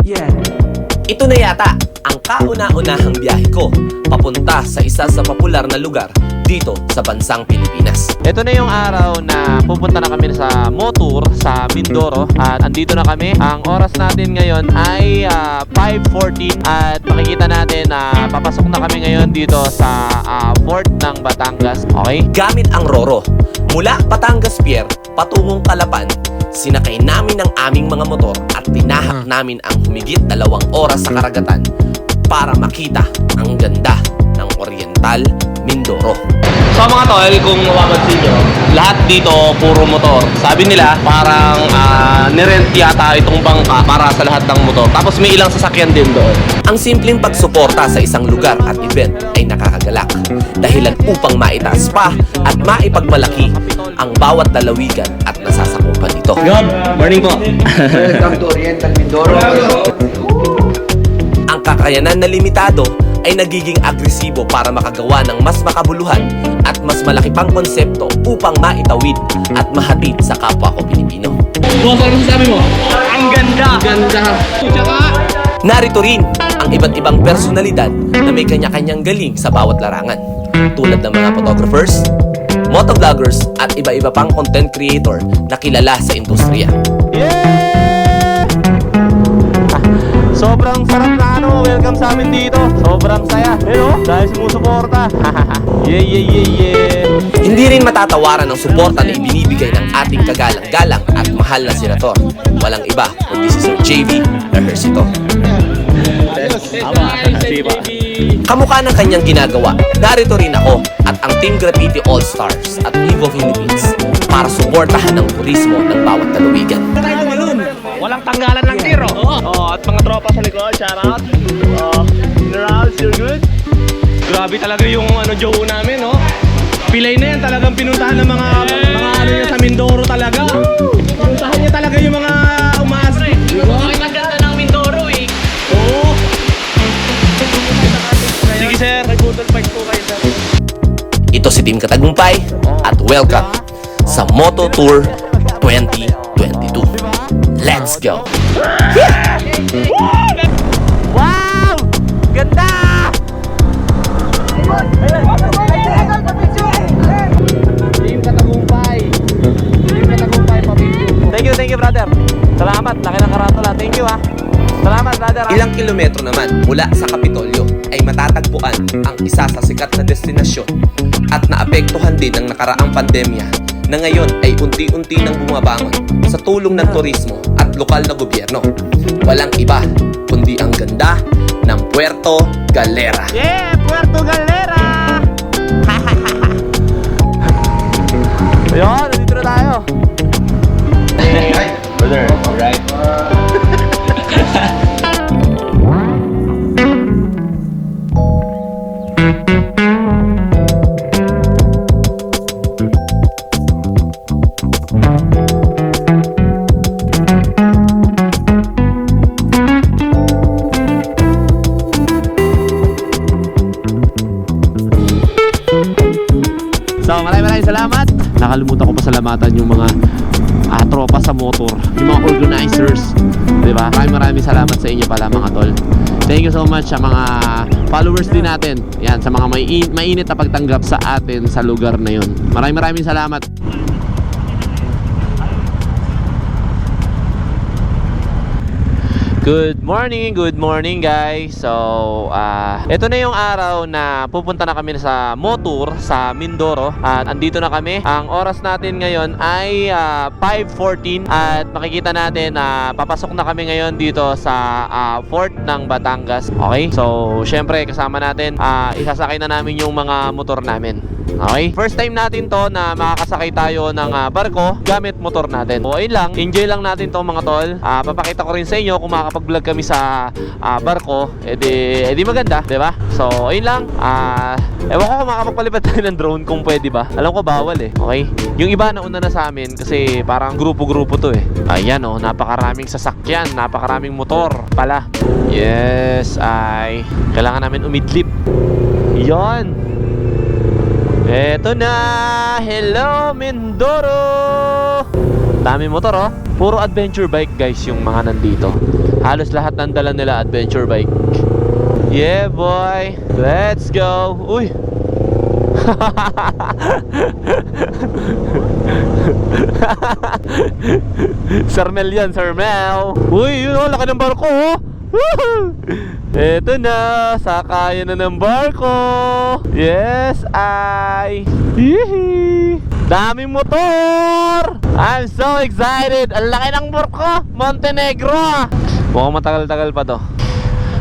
Yeah. Ito na yata ang kauna-unahang biyahe ko papunta sa isa sa popular na lugar dito sa bansang Pilipinas. Ito na yung araw na pupunta na kami sa motor sa Mindoro at andito na kami. Ang oras natin ngayon ay 5:14 at makikita natin na papasok na kami ngayon dito sa port ng Batangas. Okay? Gamit ang Roro, mula Batangas Pier patungong Calapan, sinakay namin ang aming mga motor at tinahak namin ang humigit 2 oras sa karagatan para makita ang ganda ng Oriental Mindoro. So mga tol, kung mapapansin nyo, lahat dito puro motor. Sabi nila parang nirent yata itong bangka para sa lahat ng motor. Tapos may ilang sasakyan din doon. Ang simpleng pagsuporta sa isang lugar at event ay nakakagalak, dahilan upang maitaas pa at maipagmalaki ang bawat lalawigan at nasasakupan nito. Good morning po. Welcome to Oriental Mindoro. Ang kakayanan na limitado ay nagiging agresibo para makagawa ng mas makabuluhan at mas malaki pang konsepto upang maitawid at mahatid sa kapwa ko Pilipino. Boss, ano sabi mo? Ang ganda! Ang ganda! Tsaka... Narito rin ang iba't ibang personalidad na may kanya-kanyang galing sa bawat larangan, tulad ng mga photographers, motovloggers at iba-iba pang content creator na kilala sa industriya. Yeah! Sobrang sarap na welcome sa amin dito. Sobrang saya. Hello? Dahil sumusuporta. Yeah. Hindi rin matatawaran ang suporta na ibinibigay ng ating kagalang-galang at mahal na senator. Walang iba kundi si Sir JV Ejercito. Kamukha ng kanyang ginagawa, narito rin ako at ang Team Graffiti All-Stars at Evo Philippines para suportahan ang turismo ng bawat lalawigan. Walang tanggalan ng tiro. At mga tropa sa likod, shout out. Generals, you're good. Grabe talaga yung jow namin, no? Pilay na yan talagang pinuntahan ng mga ano niya sa Mindoro talaga. Pinuntahan niya talaga yung mga umaasa. Ang maganda ng Mindoro eh. Oo. Sige sir. Nag-bottle fight po kayo sir. Ito si Team Katagumpay at welcome sa Moto Tour 2022. Let's go! Wow! Ganda! Team Katagumpay. Team Katagumpay, papicture. Thank you brother. Salamat, laki ng karatula. Thank you Salamat brother. Ilang kilometro naman mula sa Kapitolyo ay matatagpuan ang isa sa sikat na destinasyon at naapektuhan din ng nakaraang pandemya na ngayon ay unti-unti nang bumabangon sa tulong ng turismo at lokal na gobyerno. Walang iba kundi ang ganda ng Puerto Galera. Yeah, Puerto Galera! Ayun, nandito na tayo. Brother, alright. So maraming salamat. Nakalimutan ko pasalamatan yung mga tropa sa motor, yung mga organizers, diba? Maraming salamat sa inyo pala mga tol. Thank you so much sa mga followers din natin. Yan, sa mga mainit na pagtanggap sa atin sa lugar na yun. Maraming salamat. Good morning guys. So, ito na yung araw na pupunta na kami sa motor sa Mindoro at andito na kami. Ang oras natin ngayon ay 5:14 at makikita natin na papasok na kami ngayon dito sa port ng Batangas. Okay? So, syempre kasama natin, isasakay na namin yung mga motor namin. Okay? First time natin to na makakasakay tayo ng barko gamit motor natin. So, ayun lang. Enjoy lang natin to mga tol. Papakita ko rin sa inyo kung makakapag-vlog kami sa barko. Edi maganda, diba? So, ayun lang. Ewan ko kung makakapagpalipad tayo ng drone kung pwede ba. Alam ko bawal eh. Okay? Yung iba nauna na sa amin kasi parang grupo-grupo to eh. Ayan oh, napakaraming sasakyan, napakaraming motor pala. Yes, ay kailangan namin umidlip. Yan. Eto na! Hello, Mindoro! Dami motor oh. Puro adventure bike guys yung mga nandito. Halos lahat ng dala nila adventure bike. Yeah boy, let's go. Uy. Sir Mel yan, Sir Mel. Uy, yun oh, laki ng barko oh. Eto na, sakayan na ng barko. Yes, ay. Hihi. Daming motor. I'm so excited. Ang laki ng barko, Montenegro. Mukhang matagal-tagal pa to.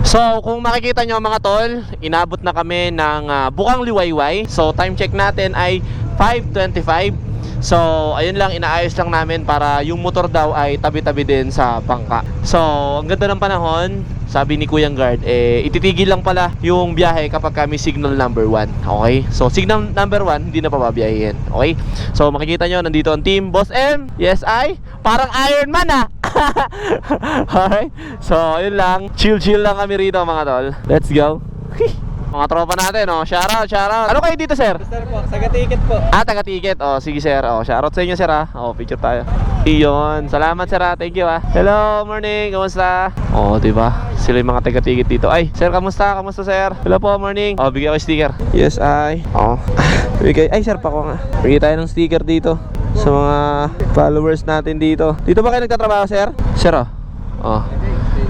So, kung makikita nyo mga tol, inabot na kami ng Bukang Liwayway. So, time check natin ay 5:25. So, ayun lang, inaayos lang namin para yung motor daw ay tabi-tabi din sa bangka. So, ang ganda ng panahon, sabi ni Kuyang Guard, ititigil lang pala yung biyahe kapag kami signal number 1. Okay? So, signal number 1, hindi na pababiyahin. Okay? So, makikita nyo, nandito ang team. Boss M, yes I, parang Iron Man ah! Alright? So, ayun lang. Chill-chill lang kami rito mga tol. Let's go. Mga tropa natin, oh. Shoutout, shoutout. Ano kayo dito, sir? Sir po, taga-ticket po. Ah, taga-ticket. Oh, sige, sir. Oh, shoutout sa inyo, sir, ah. Oh, picture tayo. Iyon. Salamat, sir, ah. Thank you, ah. Hello, morning. Kamusta? Oh, diba? Sila yung mga taga-ticket dito. Ay, sir, kamusta? Kamusta, sir? Hello po, morning. Oh, bigyan ko yung sticker. Yes, I. Oh. Bigay. Ay, sir, pa ko nga. Bigay tayo ng sticker dito sa mga followers natin dito. Dito ba kayo nagtatrabaho, sir? Sir, oh. Oh.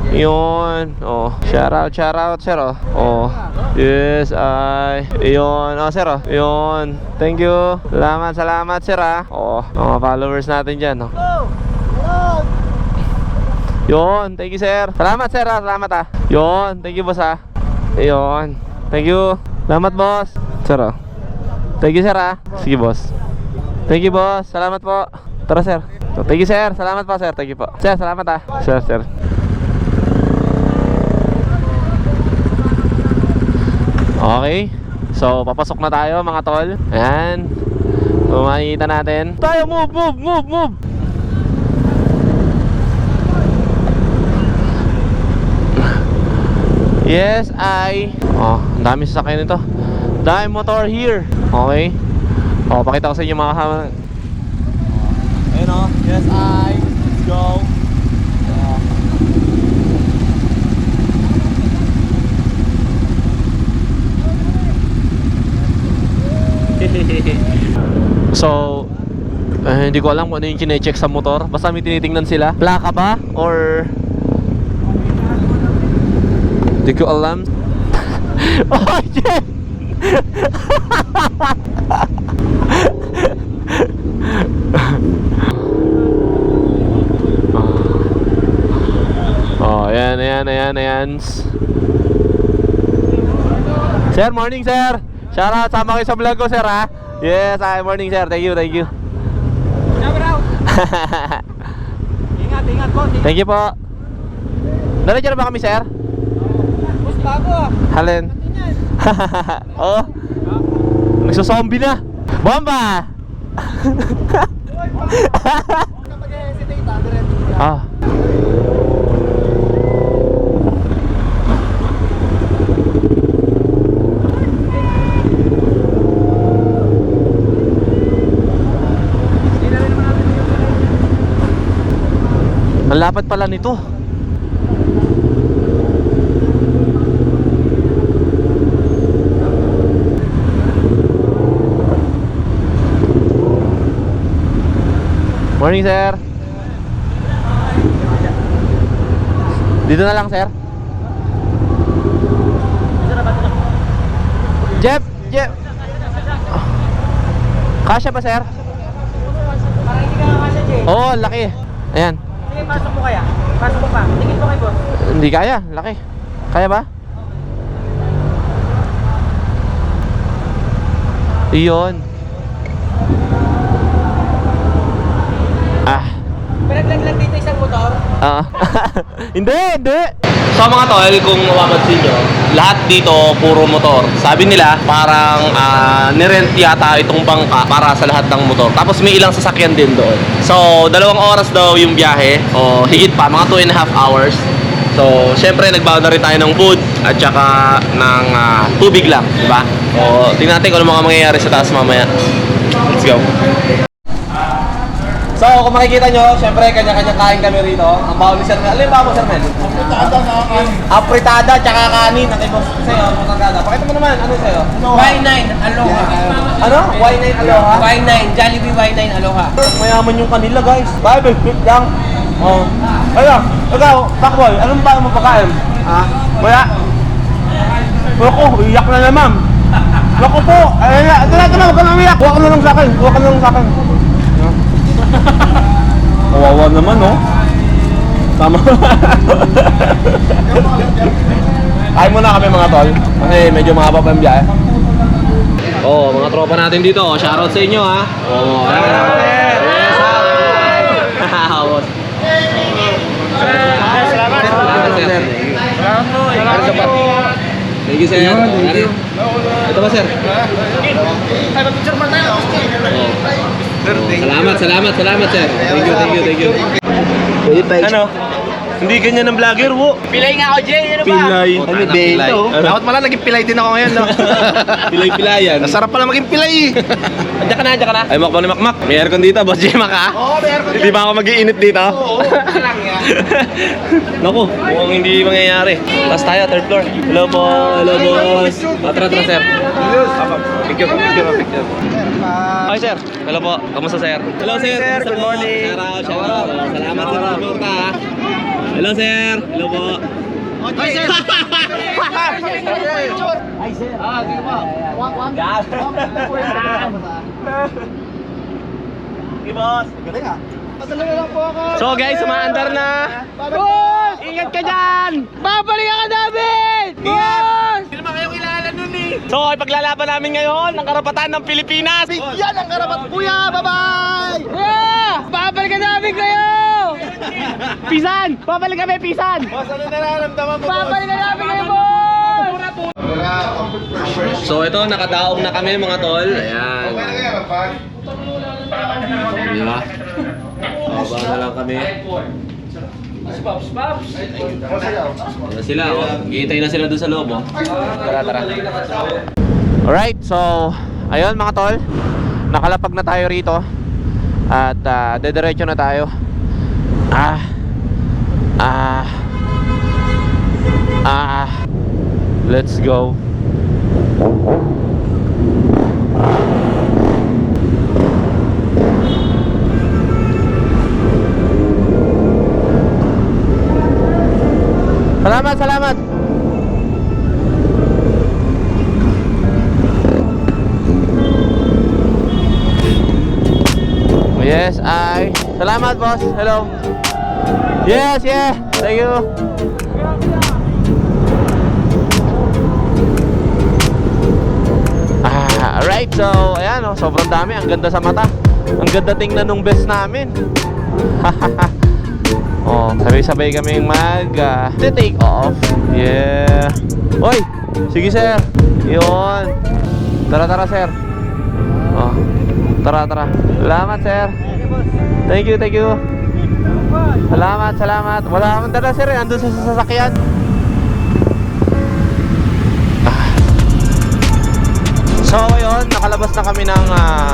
Yun. Oh. Shoutout, sir, oh. Oh. Yes, ay. Yun. Oh, sir, oh. Yun. Thank you. Salamat, sir, ah. Oh. Mga followers natin dyan, oh. Yun. Thank you, sir. Salamat, sir, ah. Salamat, ah. Yun. Thank you, boss, ah. Yun. Thank you. Salamat, boss. Sir, oh. Thank you, sir, ah. Sige, boss. Thank you, boss. Salamat po. Tara, sir. So, thank you, sir. Salamat po, sir. Thank you po. Sir, salamat, ah. Sir. Okay. So, papasok na tayo mga tol. Ayan. Makikita natin. Tayo, move. Yes, I. Oh, ang dami sasakyan nito. Dami motor here. Okay. Oh, pakita ko sa inyo mga kasama. Ayun oh. Yes, I. Let's go. So, hindi ko alam kung ano yung kine-check sa motor. Basta may tinitingnan sila. Plaka ba? Or hindi ko alam. Oh, shit! Oh, ayan. Sir, morning, sir. Shoutout, sama kayo sa vlog ko, sir, ha? Yes, morning, sir. Thank you. Ingat po. Thank you po. Diretso na ba kami, sir? Gusto ako. Halin. Oh. Nagsuzombie na. Bomba! Ah. Ang lapad pala nito. Morning, sir. Dito na lang, sir. Jeff. Kasya ba, sir? Oo, laki. Ayan. Sige, pasok mo kaya? Pasok mo pa. Tingin mo kay boss. Hindi kaya, laki. Kaya ba? Iyon. Ah. Pinaglag dito isang motor. Hindi. So mga tol, kung mapapansin nyo, lahat dito puro motor. Sabi nila parang nirent yata itong bangka para sa lahat ng motor. Tapos may ilang sasakyan din doon. So 2 oras daw yung biyahe. O higit pa, mga 2.5 hours. So syempre nagbaon na rin tayo ng food at saka ng tubig lang, diba? O tingnan natin kung ano mga mangyayari sa taas mamaya. Let's go. So, kung makikita nyo, syempre, kanya-kanya kain kami rito. Ang bawal ni Sir Mel. Alin ba mo, Sir Mel? Apritada, tsaka kanin. Ang ibang sa'yo, apritada. Pakita mo naman, ano sa'yo? Y9, aloha. Ano? Y9 Aloha? Y9, Jollibee Y9, aloha. Mayaman yung kanila, guys. Bible, quick lang. Oh. Ayun, ikaw, Pakboy, anong ba mo pagkain? Ha? Wala. Loko, iyak na naman. Loko po. Ayun na, ito na, huwag ka nang iyak. Huwag ka na lang sa akin. Huwag ka na lang sa akin. Kawawa naman, oh. Tama. Kain muna kami mga tol. Kasi medyo mahaba pa yung biyahe. Oh, mga tropa natin dito. Shoutout sa inyo, ha. Oh, salamat, sir. Thank you, sir. Ito ba, sir? Salamat, sir. Thank you. Ano? Hindi ganyan ng vlogger, wo. Pilay nga ako, Jay. Ano ba? Pilay. Ano din to? Dapat pala naging pilay din ako ngayon, no? Pilay-pilayan. Nasarap pala maging pilay eh. Andiyan ka na. Ay, makbang ni Makmak. May aircon dito, Boss J-Mac, ha? Oo, may aircon Hindi ba ako mag-iinit dito? Oo, lang yan. Naku, mukhang hindi mangyayari. Taas tayo, third floor. Hello po, boss. Tara, sir. Picture. Hi, sir. Hello po. Kamusta, sir? Hello, sir. Good morning. Shout out. Salamat sa suporta, ha? Hello, sir. Hello po. Hi, sir. Hey, boss. Galing ah. Padala na lang po ako. So, guys, sumaandar na. Boss! Ingat ka dyan! Babalikan ka namin! Boss! Hindi naman kayo kilala nun eh. So, ipaglalaban namin ngayon ang karapatan ng Pilipinas. Yan ang karapat, kuya. Bye-bye! Yeah! Babalikan namin kayo! Pisan! Babalikan kami, Pisan! Boss, ano nararamdaman mo, boss? Babalikan namin kayo, boss! So, ito, nakadaog na kami, mga tol. Ayan. Di ba? Baba na lang kami. Ayan sila, oh. Hihintay na sila doon sa loob, oh. Tara. Alright, so, ayun mga tol. Nakalapag na tayo rito. At dediretso na tayo. Let's go. Salamat. Yes, salamat, boss. Hello. Yes, yeah. Thank you. Alright, so ayan, oh, sobrang dami. Ang ganda sa mata. Ang ganda tingnan nung best namin. Oh, sabay-sabay kaming take off. Yeah. Oy, sige sir. Yun. Tara sir. Oh, tara. Salamat sir. Thank you. Salamat. Wala akong dala sir, andun sa sasakyan. So ayun, nakalabas na kami ng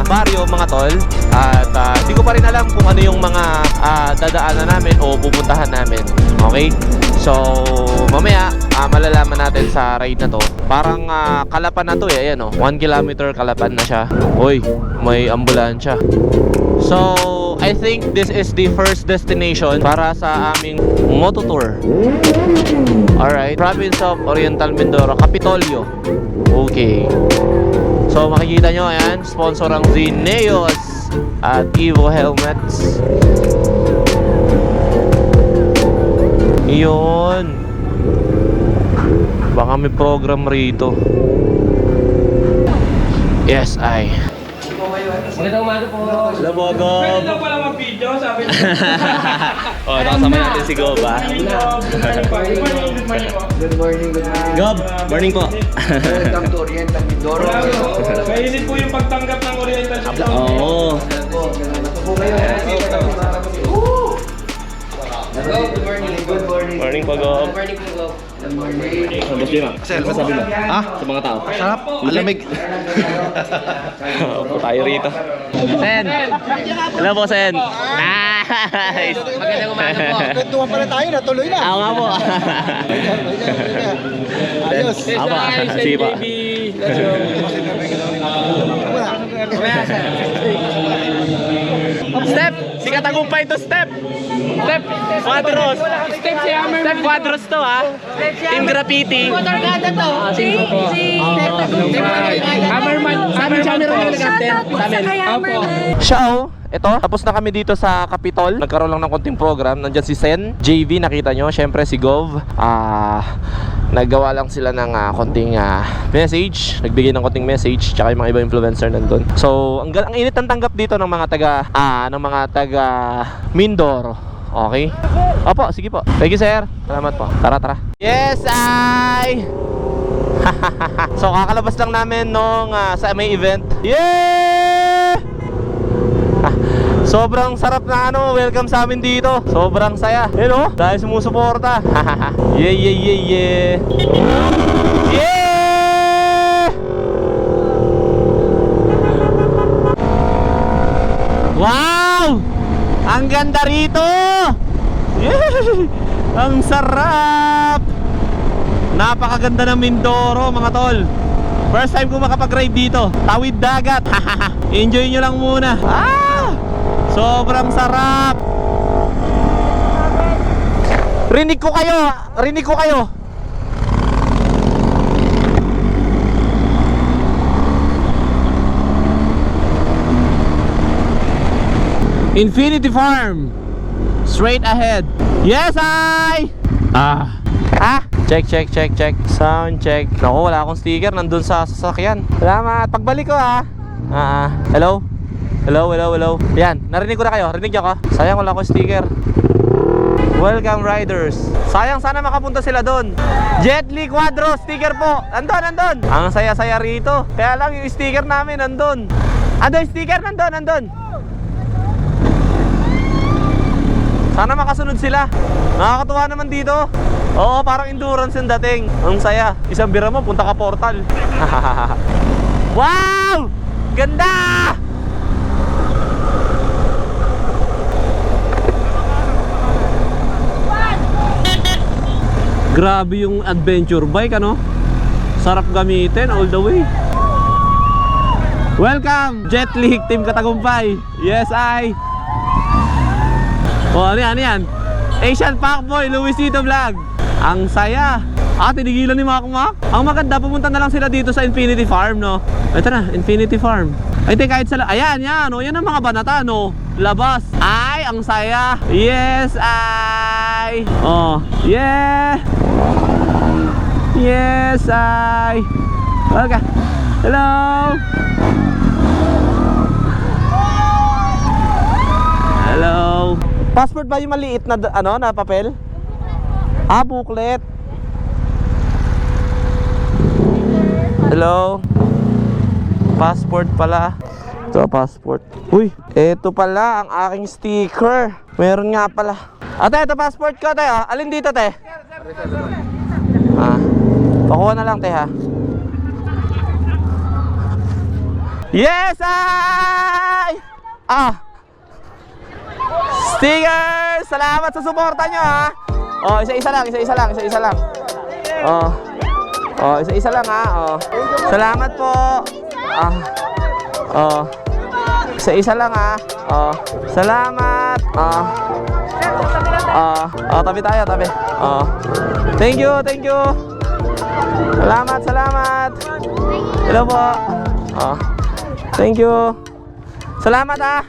baryo mga tol. At hindi ko pa rin alam kung ano yung mga dadaanan namin o pupuntahan namin. Okay? So mamaya malalaman natin sa ride na to. Parang Kalapan na to eh. Ayan, 1 kilometer Kalapan na siya. Uy, may ambulansya. So I think this is the first destination para sa aming moto tour. Alright, Province of Oriental Mindoro, Capitolio. Okay. So makikita nyo, ayan, sponsor ang Zineos at Evo Helmets. Iyon. Baka may program rito. Yes, ay. Magandang umaga po. Hello po, Gob. Pwede lang pala mag-video, sabi niyo. Oh, nakasama natin si Gob, ha? Good morning. Gob, morning po. Welcome to Oriental Mindoro. Mahilig po yung pagtanggap ng Oriental Ship. Oo. Good morning. morning po, Gov. Morning po. Boss Jema, ano masabi mo? Sa mga tao? Sarap. Alamig. Upo tayo rito. Sen! Hello po, Sen! Nice! Magandang umaga po. Kwentuhan pala tayo, natuloy na. Ako nga po. Ayos. Apa, sige pa. Let's go. Step! Si Katagumpay to Step! Step! Quadros! Step Quadros to ha! Team Graffiti! Motorkada to. Si Step Tagumpay. Hammerman po. Opo. Siya oh! Ito, tapos na kami dito sa Capitol. Nagkaroon lang ng konting program. Nandyan si Sen, JV, nakita nyo. Siyempre si Gov. Naggawa lang sila ng konting message. Nagbigay ng konting message. Tsaka yung mga iba influencer nandun. So, ang init ng tanggap dito ng mga taga Mindoro. Okay? Opo, sige po. Thank you, sir. Salamat po. Tara. Yes, ay! So, kakalabas lang namin nung sa may event. Yeah! Sobrang sarap na welcome sa amin dito. Sobrang saya. Hello? Dahil sumusuporta. Yeah. Wow! Ang ganda rito! Yeah! Ang sarap! Napakaganda ng Mindoro, mga tol. First time ko makapag-ride dito. Tawid dagat. Enjoy nyo lang muna. Sobrang sarap. Rinig ko kayo. Infinity Farm. Straight ahead. Yes, I. Check. Sound check. Naku, wala akong sticker. Nandun sa sasakyan. Salamat. Pagbalik ko Hello. Yan, narinig ko na kayo. Rinig niyo ako. Sayang wala akong sticker. Welcome riders. Sayang, sana makapunta sila doon. Jet Li Quadro sticker po. Nandun. Ang saya-saya rito. Kaya lang yung sticker namin nandun. Yung sticker nandun. Sana makasunod sila. Nakakatuwa naman dito. Oo, parang endurance yung dating. Ang saya. Isang bira mo, punta ka portal. Wow! Ganda! Grabe yung adventure bike, Sarap gamitin all the way. Welcome, Jet Li Team Katagumpay. Yes, I. Ano yan? Asian Pacboy, Luisito Vlog. Ang saya. Tinigilan ni Makmak. Ang maganda, pumunta na lang sila dito sa Infinity Farm, no? Ito na, Infinity Farm. Ay, think kahit sa... Ayan, yan ang mga banata, labas. Ay, ang saya. Yes, I. Yeah. Yes, I. Okay. Hello. Passport ba yung maliit na na papel? Booklet. Hello. Passport pala. Ito, passport. Uy, ito pala ang aking sticker. Meron nga pala. Ate, ito passport ko, te. Alin dito, te? Pakuha na lang, te, ha. Yes, ay! Stickers! Salamat sa suporta nyo, ha. Isa-isa lang. Isa-isa lang, ha. Salamat po. Isa-isa lang, ha. Salamat. Tabi tayo. Thank you. Salamat. Hello po. Thank you. Salamat, ha.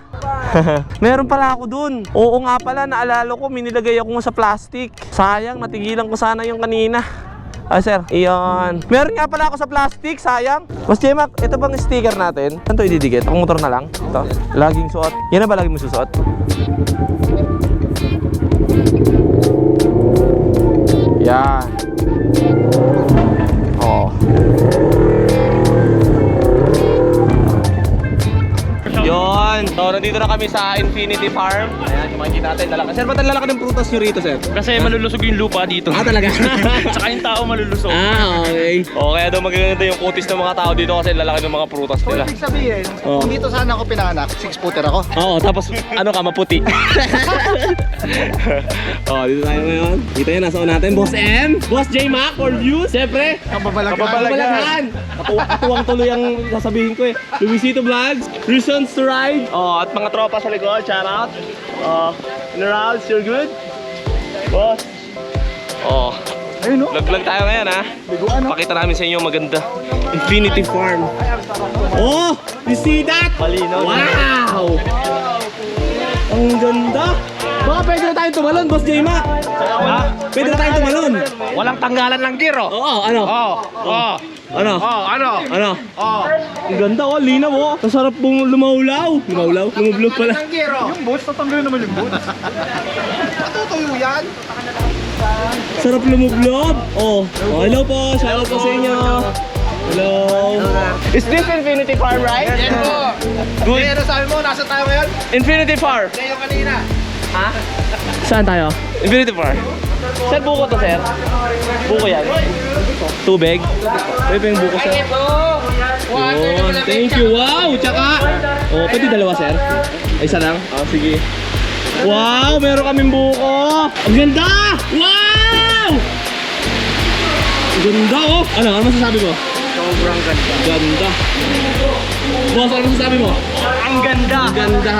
Meron pala ako dun. Oo nga pala, naalala ko, minilagay ako sa plastic. Sayang, natigilan ko sana yung kanina. Sir, iyon. Meron nga pala ako sa plastic, sayang. Mas Jema, ito bang sticker natin? Saan ito ididikit? Ang motor na lang? Ito, laging suot. Yan na ba laging mo susuot? Yan. Yun, Toro nandito na kami sa Infinity Farm. Ayan, yung makikita natin. Sir, ba't ang lalaki ng prutas nyo rito, sir? Kasi malulusog yung lupa dito. Ah, talaga? Tsaka yung tao malulusog. Okay. O, kaya daw magaganda yung kutis ng mga tao dito kasi lalaki ng mga prutas nila. Ibig sabihin, Oh. kung dito sana ako pinanganak, 6-footer ako. Oo, tapos ano ka, maputi. Dito tayo ngayon. Dito yun, nasa natin. Boss M, Boss J Mac, for views. Siyempre, kababalagan. Katuwang tuloy ang sasabihin ko eh. Luisito Vlogs, Reasons to Ride. At mga tropa sa likod, shout out. Generals, you're good? Boss. Ayun no? Vlog tayo ngayon ha. Biguan no? Pakita namin sa inyo maganda. Infinity Farm. You see that? Malinaw. Wow! Ang ganda! Baka pwede na tayong tumalon, Boss J Mac. Pwede na tayong tumalon. Walang tanggalan ng gear, oh. Oo, ano? Ano? Ano? Ang ganda oh, linaw oh. Ang sarap pong lumawlaw. Lumublog pala. Yung boots, tatanggalin naman yung boots. Matutuyo yan. Sarap lumublob. Hello po. Shout out po sa inyo. Hello. Is this Infinity Farm, right? Yes po. Good. Ano sabi mo, nasa tayo ngayon? Infinity Farm. Kayo kanina. Ha? Saan tayo? Infinity Farm. Sir, buko to, sir. Buko yan. Tubig. Pwede yung buko, sir. Yun. Thank you. Wow. Tsaka. Pwede dalawa, sir. Ay, isa lang? Sige. Wow, meron kaming buko. Ang ganda! Wow! Ang ganda, oh. Ano masasabi mo? Sobrang ganda. Ganda. Boss, ano masasabi mo? Ang ganda. Ang ganda.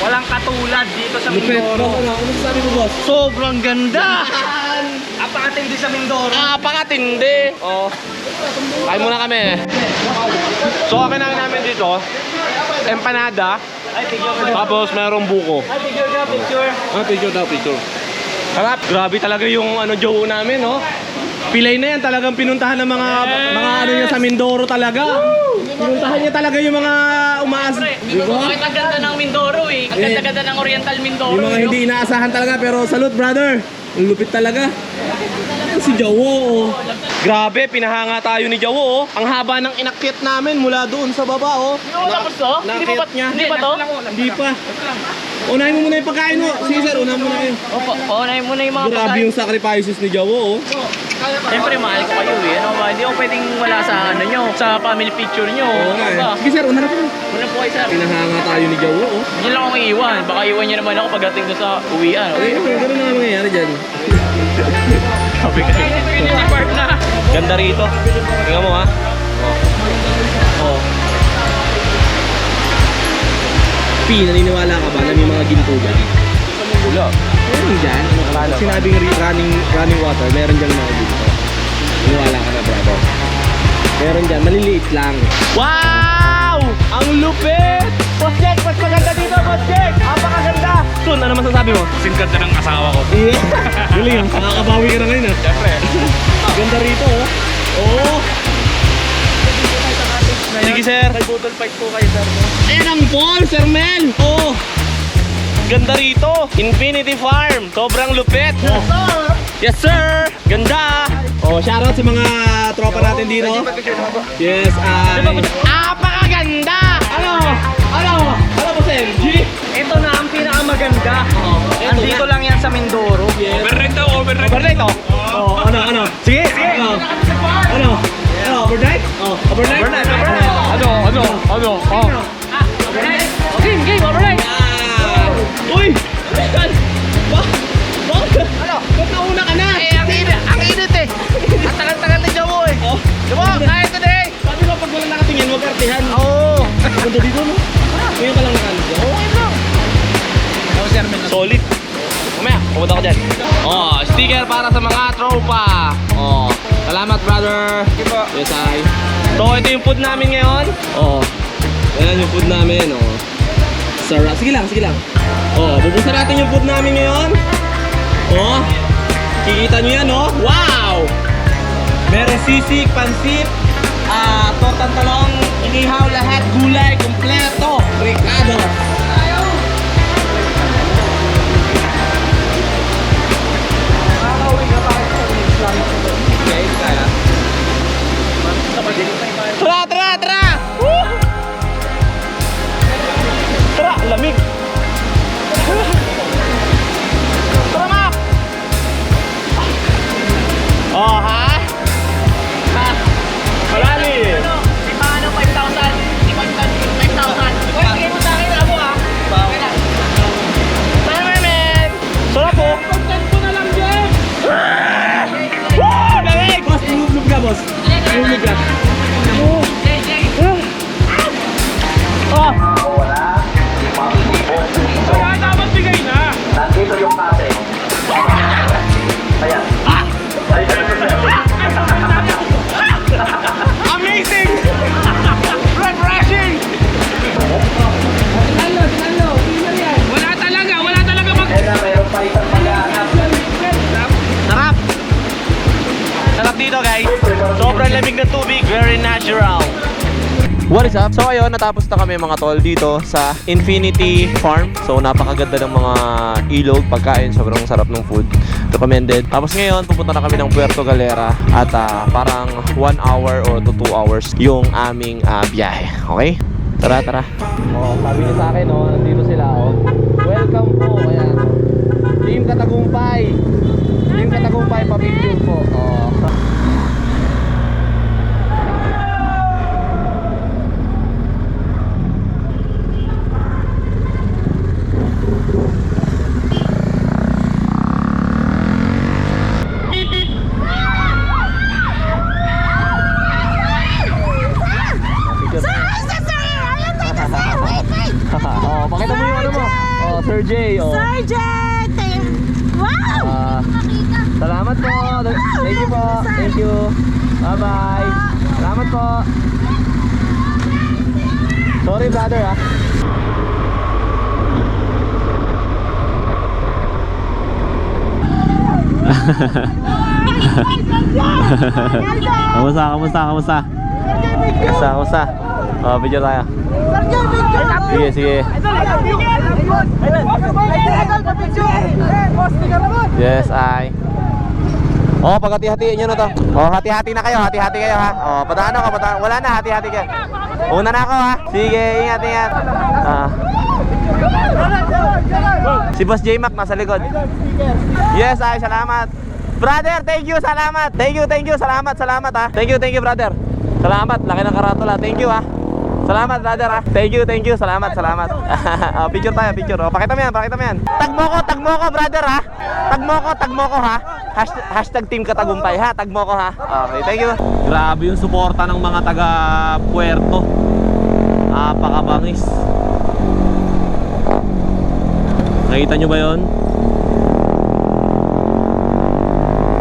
Walang katulad dito sa Lupit. Mindoro. Boss, ano masasabi mo, boss? Sobrang ganda. Apakatindi sa Mindoro. Pakatindi. Kain muna kami. So, namin dito, empanada. Tapos merong buko. Picture daw. Harap. Grabe talaga yung jowo namin, no? Pilay na yan, talagang pinuntahan ng mga ano niya sa Mindoro talaga. Pinuntahan niya talaga yung mga umaas. Diba? Ang ganda ng Mindoro eh. Ang ganda-ganda ng Oriental Mindoro. Yung mga hindi inaasahan talaga, pero salute brother. Ang lupit talaga. Si Jawo, Grabe, pinahanga tayo ni Jawo, Ang haba ng inakyat namin mula doon sa baba, Hindi mo tapos to? Hindi pa niya. Hindi pa to? Hindi pa. Unahin mo muna yung pagkain mo. Sige sir, unahin mo na kayo. Opo, paunahin mo na yung mga Grabe pagkain. yung sacrifices ni Jawo, Siyempre, mahal ko kayo eh. Ano ba? Hindi ako pwedeng wala sa ano nyo, sa family picture nyo. Oo nga Diba? eh. Sige sir, unahin mo. Muna po kayo sir. Pinahanga tayo ni Jawo, Hindi lang ako iiwan. Baka iwan nyo naman ako pagdating doon sa uwian. Okay, ganun na nga mangyayari dyan. Infinity Park na. Ganda rito. Tingnan mo ha. Naniniwala ka ba na may mga ginto dyan? Wala. Meron dyan. Sinabing running water, meron dyan mga ginto. Naniniwala ka na brother. Meron dyan, maliliit lang. Wow! Ang lupit! Boss Jack, mas maganda dito, Boss Jack! Apakaganda! Sun, ano masasabi mo? Kasing ganda ng asawa ko. Yeah. Galing, nakakabawi ka na ngayon ha. Siyempre. Ganda rito Sige sir. May budol fight po kayo, sir. Ayan ang ball, Sir Mel! Ganda rito! Infinity Farm! Sobrang lupit! Yes sir! Ganda! Shoutout sa mga tropa natin dito. Yes, apakaganda! Ano po Sir? G? Ito na ang pinakamaganda. Andito lang yan sa Mindoro. Yes. Overnight daw, overnight. Overnight Ano? Sige! Ano? Overnight? Overnight? Ano? Game, alright. Uy! Bakit? Ba't nauna ka na? Ang init eh. Ang tagal-tagal na dyan mo eh. Diba? Kaya today. Sabi ko pag walang nakatingin, huwag artihan. Oo. Ganda dito no? Ngayon ka lang nakalis dyan. Solid. Mamaya, pumunta ko dyan. Sticker para sa mga tropa. Salamat brother. Yes, I. So, ito yung food namin ngayon. Ayan yung food namin. Sarap. Sige lang. Bubuksan natin yung food namin ngayon. Kikita nyo yan, Wow! Meron sisig, pansit, tortang talong, inihaw, lahat, gulay, kompleto, Ricardo. Tara! boss. Tulog ah. Kaya dapat bigay na. Nandito yung kase. Ayan. Amazing! Refreshing! Wala talaga mag... Meron pa isang pag-aanap. Sarap! Sarap dito guys. Sobrang lamig ng tubig. Very natural. What is up? So ayun, natapos na kami mga tol dito sa Infinity Farm. So napakaganda ng mga ilog, pagkain, sobrang sarap ng food. Recommended. Tapos ngayon, pupunta na kami ng Puerto Galera at parang 1 hour or to 2 hours yung aming biyahe. Okay? Tara, tara. Oh, sabi niya sa akin, oh, nandito sila, oh. Welcome po. Ayan. Team Katagumpay. Team Katagumpay, pa-picture po. Oh. Oh, pakita mo yung ano mo. Oh, Sir J. Oh. Sergeant! Wow! Salamat po. Thank you po. Thank you. Bye-bye. Salamat po. Sorry brother ah. Kamusta? Oh, video tayo. Sige. Yes, ay. Oh, pag-hati-hatiin nyo na to. Oh, hati-hati na kayo, ha. Oh, padaan ako, wala na, hati-hati kayo. Una na ako, ha. Sige, ingat. Si Boss J-Mac nasa likod. Yes, ay, salamat. Brother, thank you, salamat. Thank you, salamat, ha. Thank you, brother. Salamat, laki ng karatula. Thank you, ha. Salamat brother ah. Thank you. Salamat. Oh, picture tayo. Oh, pakita mo yan. Tag mo ko brother ha. Tag mo ko ha. Hashtag Team Katagumpay ha. Tag mo ko ha. Okay, thank you. Grabe yung suporta ng mga taga Puerto. Napakabangis. Nakita nyo ba yon?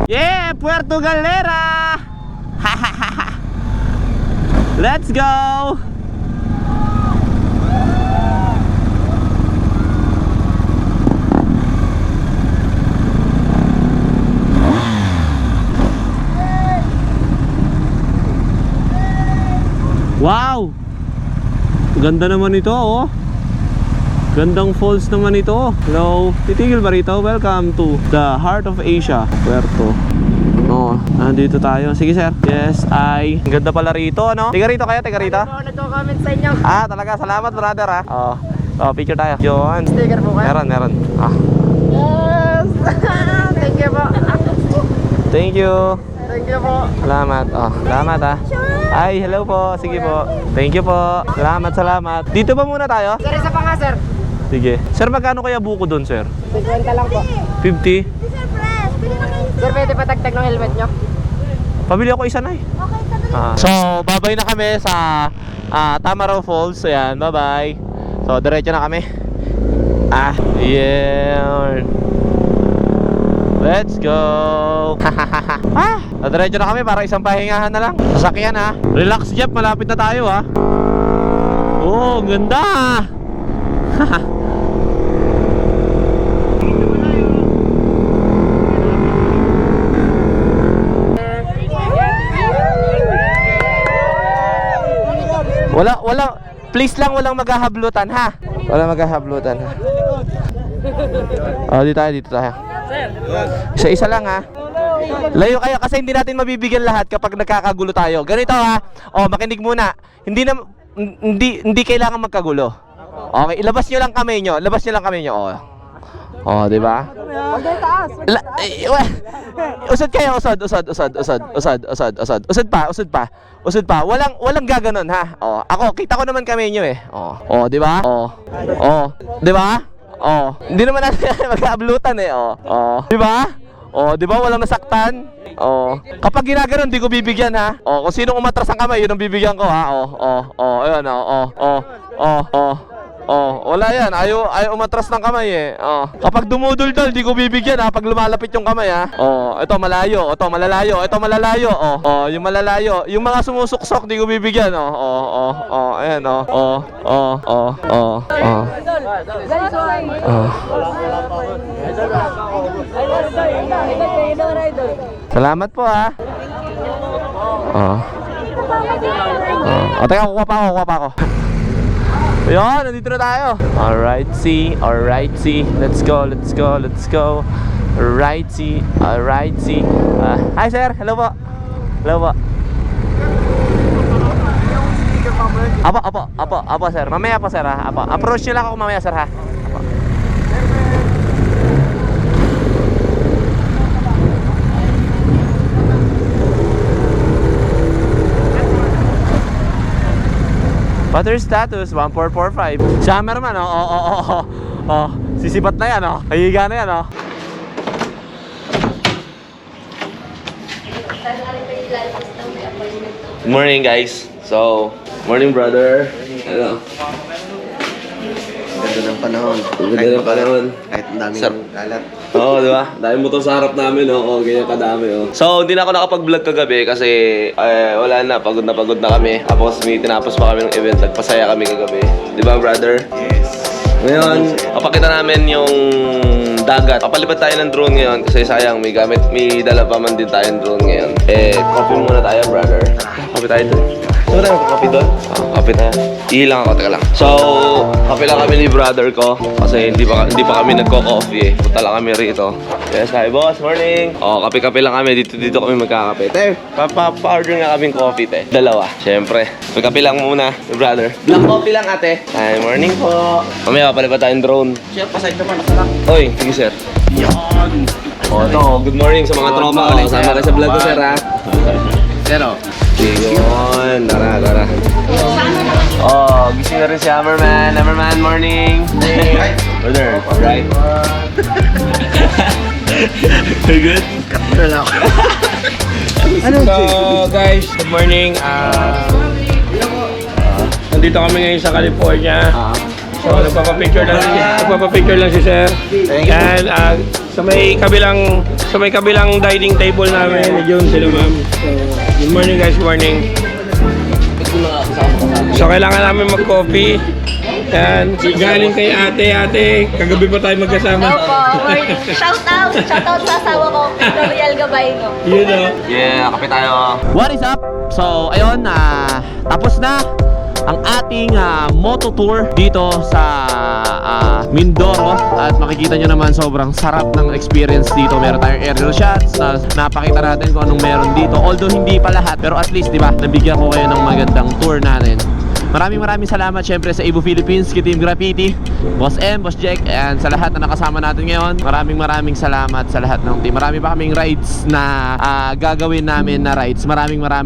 Yeah, Puerto Galera. Let's go. Wow! Ganda naman ito, oh. Gandang falls naman ito. Hello, titigil ba rito? Welcome to the heart of Asia, Puerto. Oh, nandito tayo. Sige sir. Yes, ay. Ganda pala rito, no? Tiga rito kayo, Nagko-comment sa inyo. Ah, talaga. Salamat, brother, ah. Oh, picture tayo. Yun. Sticker po kayo? Meron. Ah. Yes! Thank you po. Thank you. Thank you po. Salamat. Oh, salamat ah. Ay, hello po. Sige po. Thank you po. Salamat. Dito ba muna tayo? Sir, isa pa nga, sir. Sige. Sir, magkano kaya buko doon, sir? 50 lang po. 50? Sir, pwede pa tagtag ng helmet nyo? Pabili ako isa na eh. So, babay na kami sa Tamaraw Falls. Ayan, bye-bye. So, diretso na kami. Yeah. Let's go. Diretso na kami para isang pahingahan na lang. Sasakyan ha. Relax Jeff, malapit na tayo ha. Oh, ganda. Wala, please lang walang maghahablutan ha. Walang maghahablutan ha. Oh, dito tayo. Isa-isa lang ha. Layo kayo kasi hindi natin mabibigyan lahat kapag nagkakagulo tayo. Ganito ha. Oh, makinig muna. Hindi kailangan magkagulo. Okay, ilabas niyo lang kamay niyo. Oh. Oh, di ba? Usod kayo, usod. Usod pa. Walang gaganon ha. Oh, ako kita ko naman kamay niyo eh. Oh, di ba? Oh, di ba? Oh, hindi naman natin mag-ablutan eh. Oh, di ba? Oh, di ba walang nasaktan? Oh. Kapag ginaganon, di ko bibigyan ha. Oh, kung sino umatras ang kamay, yun ang bibigyan ko ha. Ayun, wala yan. Ayaw umatras ng kamay eh. Kapag dumuduldal, di ko bibigyan ha. Pag lumalapit yung kamay ha. Ito malayo, ito malalayo, ito malalayo. Yung malalayo. Yung mga sumusuksok, di ko bibigyan. Ayan, Salamat po ha. Teka, kuha pa ako. Ayun, nandito na tayo. Alright, see. Let's go. Alright, see. Hi sir, hello po. Apo sir. Mamaya po sir ha. Approach nyo lang ako mamaya sir ha. Butter status 1445. Cameraman sisipat na yan Kahiga na yan Good morning guys. So, morning brother. Hello. Ganda ng panahon. Ganda ng panahon. Kahit ang daming kalat. Oo, di ba? Dahil mo to sa harap namin, ganyan kadami, So, hindi na ako nakapag-vlog kagabi kasi wala na, pagod na kami. Tapos may tinapos pa kami ng event, nagpasaya kami kagabi. Di ba, brother? Yes. Ngayon, papakita namin yung dagat. Papalipad tayo ng drone ngayon kasi sayang, may dala pa man din tayong drone ngayon. Coffee muna tayo, brother. Coffee tayo dun. Saan tayo magka-coffee doon? Coffee tayo. Ihilang ako, teka lang. So, coffee lang kami ni brother ko kasi hindi pa kami nagko-coffee Punta lang kami rito. Yes, hi boss, morning. Kape-kape lang kami. Dito kami magkakape. Te, pa-order nga kaming coffee, te. Dalawa, syempre. Kape lang muna, brother. Black coffee lang, ate. Hi, morning po. Mamaya, papalipad tayong drone. Sir, pasay naman. Nasarap. Oy, sige sir. Yan. Good morning sa mga tropa ko. Sama kayo sa vlog ko, sir ha. Pero, Yun, tara. Gising na rin si Hammerman. Hammerman, morning. Brother, right? Very good? So guys, good morning. Nandito kami ngayon sa California. So nagpapapicture lang si Sir. Yan, sa may kabilang dining table namin, yun sila ma'am. So, good morning guys, morning. So kailangan namin mag-coffee. Yan, galing kay ate, kagabi pa tayo magkasama. Opo, morning. Shout out sa asawa ko, L'Oreal Gabay ko. Yun o. Yeah, kape tayo. What is up? So, ayun, tapos na ang ating moto tour dito sa Mindoro at makikita nyo naman sobrang sarap ng experience dito. Meron tayong aerial shots na napakita natin kung anong meron dito, although hindi pa lahat, pero at least diba, nabigyan ko kayo ng magandang tour natin. Maraming salamat syempre sa Evo Philippines, kay Team Graffiti, Boss M, Boss Jack, and sa lahat na nakasama natin ngayon. Maraming salamat sa lahat ng team. Marami pa kaming rides na gagawin namin na rides. Marami pa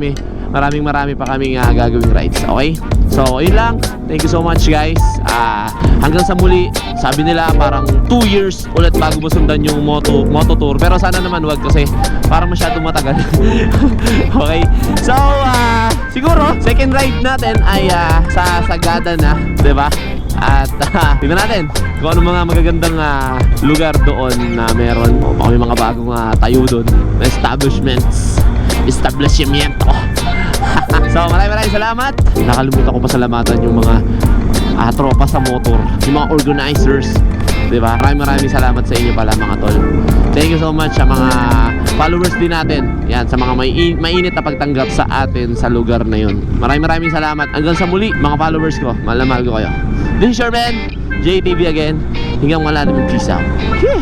kaming gagawing rides. Okay? So, yun lang. Thank you so much guys. Hanggang sa muli. Sabi nila parang 2 years ulit bago masundan yung moto tour. Pero sana naman wag kasi parang masyado matagal. Okay? So, siguro second ride natin ay sa Sagada na, 'di ba? At tingnan natin kung ano mga magagandang lugar doon na meron. May mga bagong tayo doon na establishmento. So maraming salamat. Nakalimutan ko pasalamatan yung mga tropa sa motor, yung mga organizers, diba? Maraming salamat sa inyo pala mga tol. Thank you so much sa mga followers din natin. Yan, sa mga mainit na pagtanggap sa atin sa lugar na yun. Maraming salamat. Hanggang sa muli mga followers ko. Mahal na mahal ko kayo. This is your man, JTV again. Hanggang wala namin. Peace out. Yeah.